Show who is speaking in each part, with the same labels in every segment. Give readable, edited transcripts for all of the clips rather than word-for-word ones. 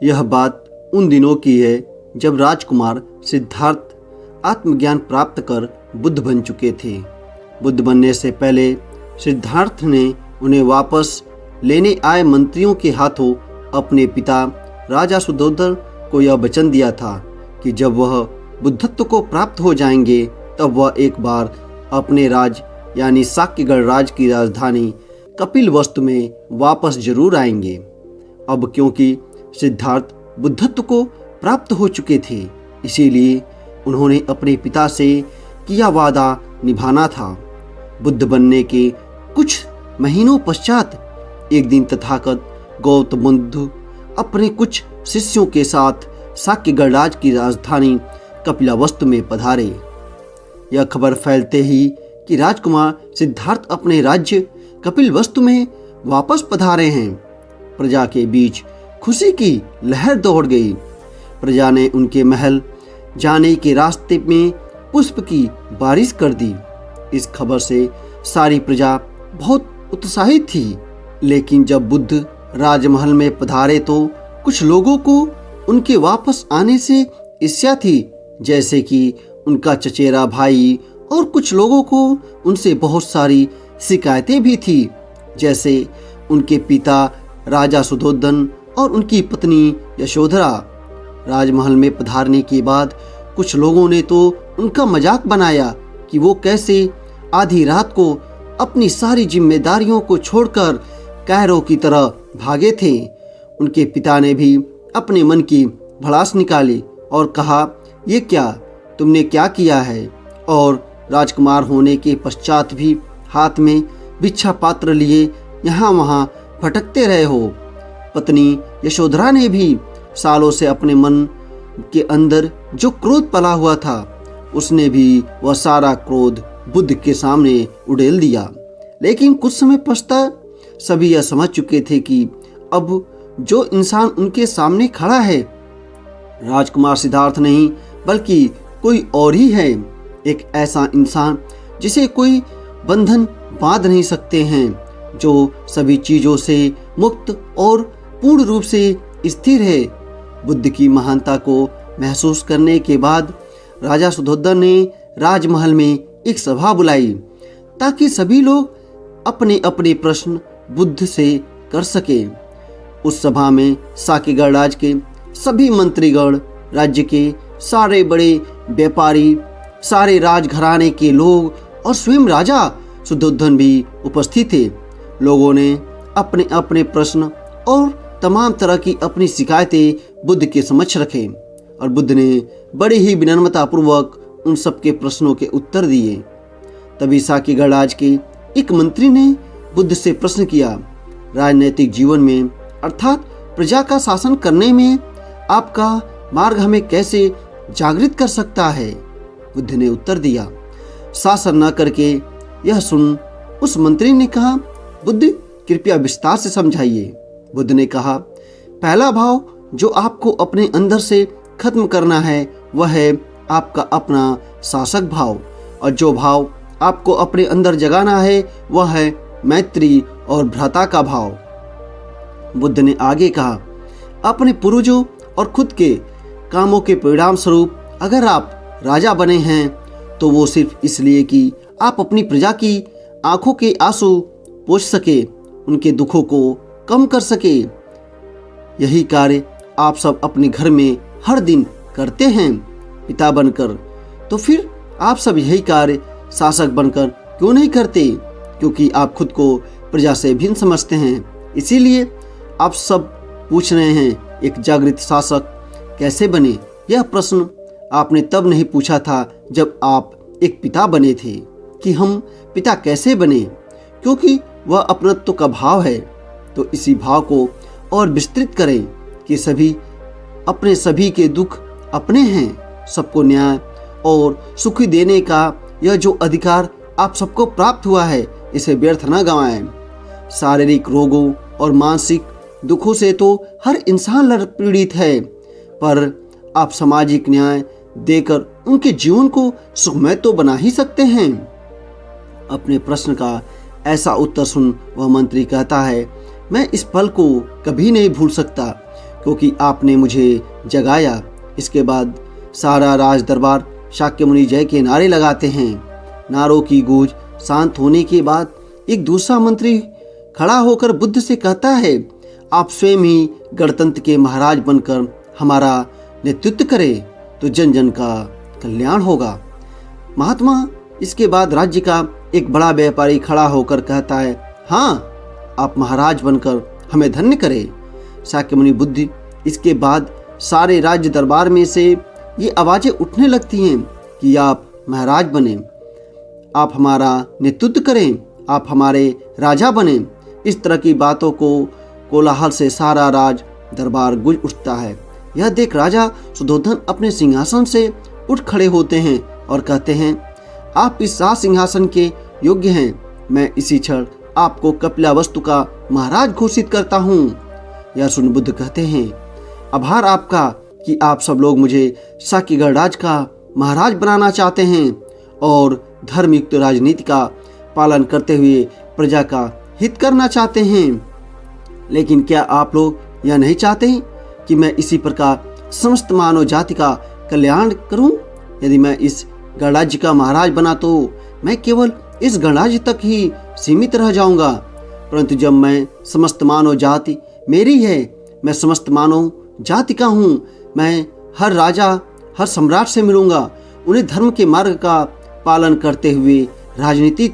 Speaker 1: यह बात उन दिनों की है जब राजकुमार सिद्धार्थ आत्मज्ञान प्राप्त कर बुद्ध बन चुके थे। बुद्ध बनने से पहले सिद्धार्थ ने उन्हें वापस लेने आए मंत्रियों के हाथों अपने पिता राजा सुधोधन को यह वचन दिया था कि जब वह बुद्धत्व को प्राप्त हो जाएंगे तब वह एक बार अपने राज यानी साक्यगढ़ राज की राजधानी कपिलवस्तु में वापस जरूर आएंगे। अब क्योंकि सिद्धार्थ बुद्धत्व को प्राप्त हो चुके थे, इसीलिए उन्होंने अपने पिता से किया वादा निभाना था। बुद्ध बनने के कुछ महीनों पश्चात एक दिन तथागत गौतम बुद्ध अपने कुछ शिष्यों के साथ साक्यगढ़ राज की राजधानी कपिलवस्तु में पधारे। यह खबर फैलते ही कि राजकुमार सिद्धार्थ अपने राज्य कपिलवस्तु में वापस पधारे हैं, प्रजा के बीच खुशी की लहर दौड़ गई। प्रजा ने उनके महल जाने के रास्ते में पुष्प की बारिश कर दी। इस खबर से सारी प्रजा बहुत उत्साहित थी। लेकिन जब बुद्ध राजमहल में पधारे तो कुछ लोगों को उनके वापस आने से ईर्ष्या थी, जैसे कि उनका चचेरा भाई, और कुछ लोगों को उनसे बहुत सारी शिकायतें भी थी, जैसे उनके पिता राजा सुधोधन और उनकी पत्नी यशोधरा। राजमहल में पधारने के बाद कुछ लोगों ने तो उनका मजाक बनाया कि वो कैसे आधी रात को अपनी सारी जिम्मेदारियों को छोड़कर कैरों की तरह भागे थे। उनके पिता ने भी अपने मन की भड़ास निकाली और कहा, ये क्या तुमने क्या किया है? और राजकुमार होने के पश्चात भी हाथ में भिक्षा पात्र लिए यहाँ वहाँ भटकते रहे हो। पत्नी यशोधरा ने भी सालों से अपने मन के अंदर जो क्रोध पला हुआ था, उसने भी वह सारा क्रोध बुद्ध के सामने उड़ेल दिया। लेकिन कुछ समय पश्चात सभी यह समझ चुके थे कि अब जो इंसान उनके सामने खड़ा है राजकुमार सिद्धार्थ नहीं बल्कि कोई और ही है, एक ऐसा इंसान जिसे कोई बंधन बांध नहीं सकते हैं, जो सभी चीजों से मुक्त और पूर्ण रूप से स्थिर है। बुद्ध की महानता को महसूस करने के बाद राजा सुधोधन ने राजमहल में एक सभा बुलाई ताकि सभी लोग अपने अपने प्रश्न बुद्ध से कर सके। उस सभा में साक्यगढ़ राज के सभी मंत्रीगण, राज्य के सारे बड़े व्यापारी, सारे राजघराने के लोग और स्वयं राजा सुधोधन भी उपस्थित थे। लोगों ने अपने अपने प्रश्न और तमाम तरह की अपनी शिकायतें बुद्ध के समक्ष रखे और बुद्ध ने बड़े ही विनम्रता पूर्वक उन सबके प्रश्नों के उत्तर दिए। तभी साक्यगढ़ राज के एक मंत्री ने बुद्ध से प्रश्न किया, राजनीतिक जीवन में अर्थात प्रजा का शासन करने में आपका मार्ग हमें कैसे जागृत कर सकता है? बुद्ध ने उत्तर दिया, शासन न करके। यह सुन उस मंत्री ने कहा, बुद्ध कृपया विस्तार से समझाइए। बुद्ध ने कहा, पहला भाव जो आपको अपने अंदर से खत्म करना है वह है आपका अपना शासक भाव, और जो भाव आपको अपने अंदर जगाना है वह है मैत्री और भ्राता का भाव। बुद्ध ने आगे कहा, अपने पूर्वजों और खुद के कामों के परिणाम स्वरूप अगर आप राजा बने हैं तो वो सिर्फ इसलिए कि आप अपनी प्रजा की आंखों के आंसू पोंछ सके, उनके दुखों को कम कर सके। यही कार्य आप सब अपने घर में हर दिन करते हैं पिता बनकर, तो फिर आप सब यही कार्य शासक बनकर क्यों नहीं करते? क्योंकि आप खुद को प्रजा से भिन्न समझते हैं, इसीलिए आप सब पूछ रहे हैं एक जागृत शासक कैसे बने। यह प्रश्न आपने तब नहीं पूछा था जब आप एक पिता बने थे कि हम पिता कैसे बने, क्योंकि वह अपनत्व का भाव है। तो इसी भाव को और विस्तृत करें कि सभी के दुख अपने हैं। सबको न्याय और सुखी देने का यह जो अधिकार आप सबको प्राप्त हुआ है, इसे व्यर्थ न गंवाएं। शारीरिक रोगों और मानसिक दुखों से तो हर इंसान पीड़ित है, पर आप सामाजिक न्याय देकर उनके जीवन को सुखमय तो बना ही सकते हैं। अपने प्रश्न का ऐसा उत्तर सुन वह मंत्री कहता है, मैं इस पल को कभी नहीं भूल सकता, क्योंकि आपने मुझे जगाया। इसके बाद सारा राज दरबार शाक्य मुनि जय के नारे लगाते हैं। नारों की गूंज शांत होने के बाद एक दूसरा मंत्री खड़ा होकर बुद्ध से कहता है, आप स्वयं ही गणतंत्र के महाराज बनकर हमारा नेतृत्व करें तो जन जन का कल्याण होगा। महात्मा इसके बाद राज्य का एक बड़ा व्यापारी खड़ा होकर कहता है, हाँ, आप महाराज बनकर हमें धन्य करें। शाक्य मुनि बुद्ध इसके बाद सारे राज्य दरबार में से ये आवाज़ें उठने लगती हैं कि आप महाराज बने, आप हमारा नेतृत्व करें, आप हमारे राजा बने। इस तरह की बातों को कोलाहल से सारा राज दरबार गूंज उठता है। यह देख राजा सुधोधन अपने सिंहासन से उठ खड़े होते हैं और कहते हैं, आप इस शाह सिंहासन के योग्य हैं। मैं इसी क्षण आपको कपिलावस्तु का महाराज घोषित करता हूँ। यह सुन बुद्ध कहते हैं, आभार आपका कि आप सब लोग मुझे शाक्य गणराज का महाराज बनाना चाहते हैं और धर्मयुक्त राजनीति का पालन करते हुए प्रजा का हित करना चाहते हैं। लेकिन क्या आप लोग यह नहीं चाहते कि मैं इसी प्रकार समस्त मानव जाति का कल्याण करूं? यदि मैं इस गणराज्य का महाराज बना तो मैं केवल इस गणराज्य तक ही सीमित रह जाऊंगा, परंतु जब मैं समस्त मानव जाति मेरी है, मैं समस्त मानव जाति का हूँ, मैं हर राजा हर सम्राट से मिलूंगा, उन्हें धर्म के मार्ग का पालन करते हुए राजनीति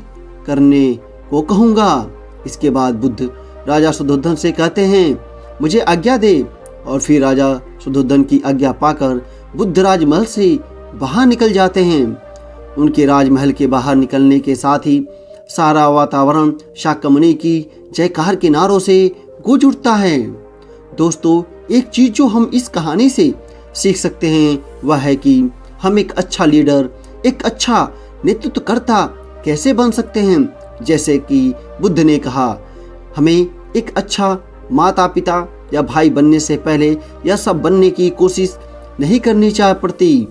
Speaker 1: करने को कहूँगा। इसके बाद बुद्ध राजा सुधोधन से कहते हैं, मुझे आज्ञा दे। और फिर राजा सुधोधन की आज्ञा पाकर बुद्ध राजमहल से बाहर निकल जाते हैं। उनके राजमहल के बाहर निकलने के साथ ही सारा वातावरण शाक्य मुनि की जयकार के नारों से गूंज उठता है। दोस्तों, एक चीज जो हम इस कहानी से सीख सकते हैं वह है कि हम एक अच्छा लीडर, एक अच्छा नेतृत्वकर्ता कैसे बन सकते हैं। जैसे कि बुद्ध ने कहा, हमें एक अच्छा माता पिता या भाई बनने से पहले यह सब बनने की कोशिश नहीं करनी चाहिए पड़ती,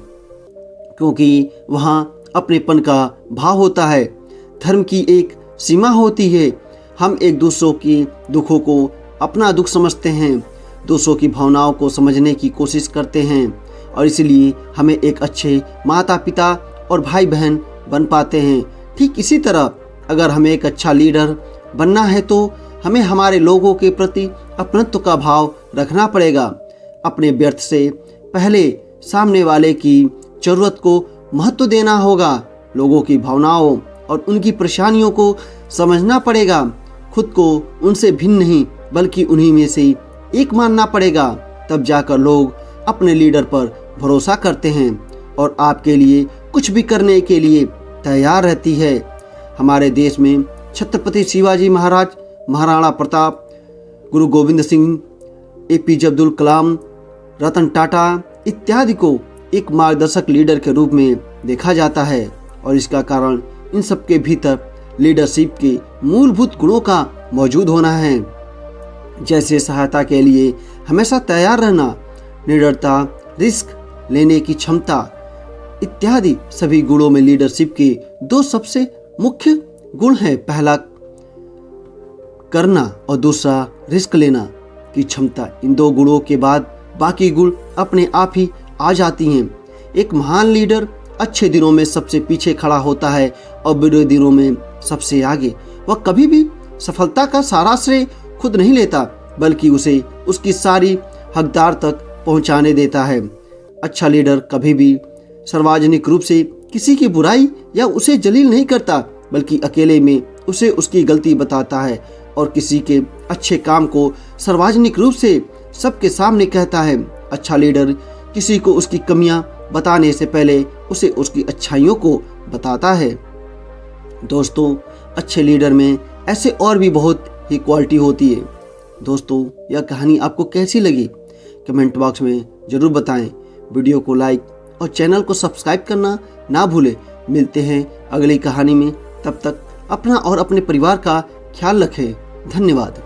Speaker 1: क्योंकि वहाँ अपनेपन का भाव होता है, धर्म की एक सीमा होती है। हम एक दूसरों के दुखों को अपना दुख समझते हैं, दूसरों की भावनाओं को समझने की कोशिश करते हैं और इसलिए हमें एक अच्छे माता पिता और भाई बहन बन पाते हैं। ठीक इसी तरह अगर हमें एक अच्छा लीडर बनना है तो हमें हमारे लोगों के प्रति अपनत्व का भाव रखना पड़ेगा। अपने व्यर्थ से पहले सामने वाले की जरूरत को महत्व देना होगा, लोगों की भावनाओं और उनकी परेशानियों को समझना पड़ेगा, खुद को उनसे भिन्न नहीं बल्कि उन्हीं में से एक मानना पड़ेगा। तब जाकर लोग अपने लीडर पर भरोसा करते हैं और आपके लिए कुछ भी करने के लिए तैयार रहती है। हमारे देश में छत्रपति शिवाजी महाराज, महाराणा प्रताप, गुरु गोविंद सिंह, एपीजे अब्दुल कलाम, रतन टाटा इत्यादि को एक मार्गदर्शक लीडर के रूप में देखा जाता है और इसका कारण इन सबके भीतर लीडरशिप के मूलभूत गुणों का मौजूद होना है, जैसे सहायता के लिए हमेशा तैयार रहना, निडरता, रिस्क लेने की क्षमता इत्यादि सभी गुणों में लीडरशिप के दो सबसे मुख्य गुण हैं। पहला करना और दूसरा रिस्क लेना की क्षमता। इन दो गुणों के बाद बाकी गुण अपने आप ही आ जाती हैं। एक महान लीडर अच्छे दिनों में सबसे पीछे खड़ा होता है और बुरे दिनों में सबसे आगे। वह कभी भी सफलता का सारा श्रेय खुद नहीं लेता बल्कि उसे उसकी सारी हकदार तक पहुंचाने देता है। अच्छा लीडर कभी भी सार्वजनिक रूप से किसी की बुराई या उसे जलील नहीं करता बल्कि अकेले में उसे उसकी गलती बताता है और किसी के अच्छे काम को सार्वजनिक रूप से सबके सामने कहता है। अच्छा लीडर किसी को उसकी कमियां बताने से पहले उसे उसकी अच्छाइयों को बताता है। दोस्तों, अच्छे लीडर में ऐसे और भी बहुत ही क्वालिटी होती है। दोस्तों, यह कहानी आपको कैसी लगी कमेंट बॉक्स में ज़रूर बताएं। वीडियो को लाइक और चैनल को सब्सक्राइब करना ना भूलें। मिलते हैं अगली कहानी में, तब तक अपना और अपने परिवार का ख्याल रखें। धन्यवाद।